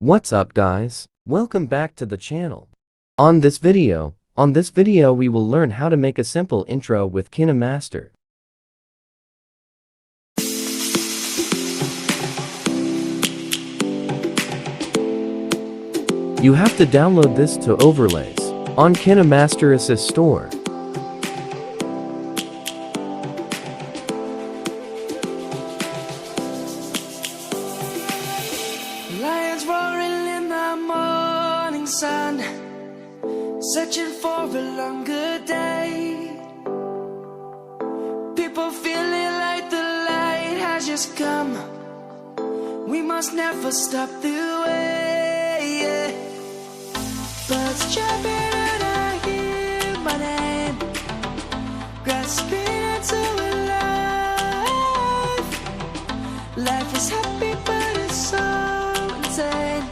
What's up guys? Welcome back to the channel. On this video we will learn how to make a simple intro with Kinemaster. You have to download this to overlays on Kinemaster Assist Store. Lions roaring in the morning sun, searching for a longer day. People feeling like the light has just come. We must never stop the way. Birds chirping and I hear my name, grasping into life. Life is happy but it's so insane.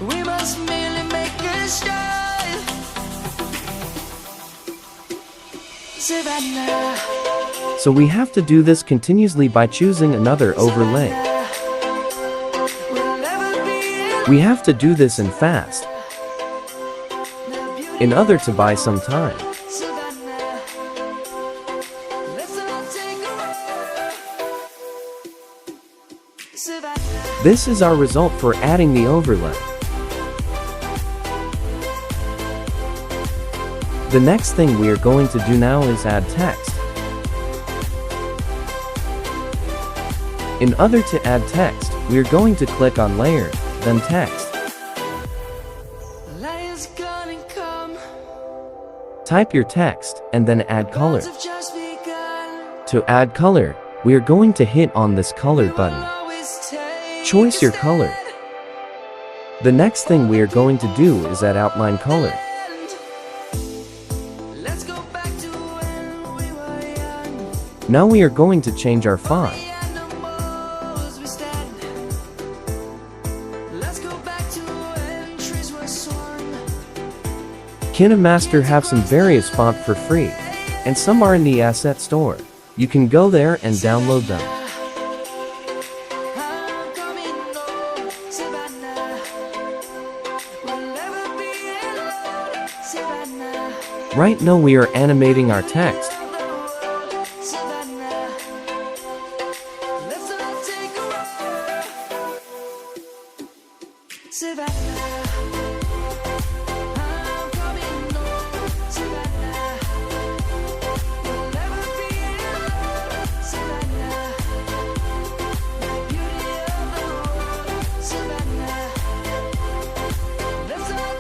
We must merely make a start. Savannah. So we have to do this continuously by choosing another overlay. We have to do this in fast, in order to buy some time. This is our result for adding the overlay. The next thing we are going to do now is add text. In order to add text, we are going to click on Layer, then Text. Type your text, and then add color. To add color, we are going to hit on this color button. Choose your color. The next thing we are going to do is add outline color. Now we are going to change our font. Kinemaster have some various font for free, and some are in the asset store. You can go there and download them. Right now we are animating our text.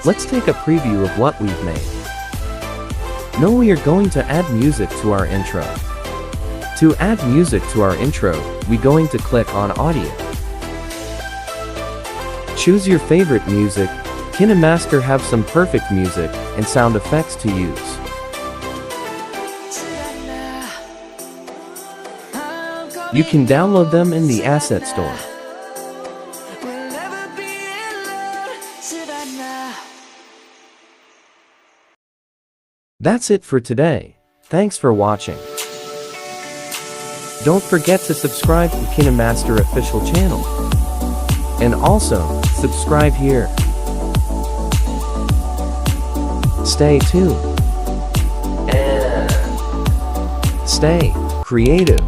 Let's take a preview of what we've made. Now we are going to add music to our intro. To add music to our intro, we're going to click on Audio. Choose your favorite music. Kinemaster have some perfect music and sound effects to use. You can download them in the asset store. That's it for today. Thanks for watching. Don't forget to subscribe to Kinemaster official channel. And also, subscribe here. Stay tuned. And stay creative.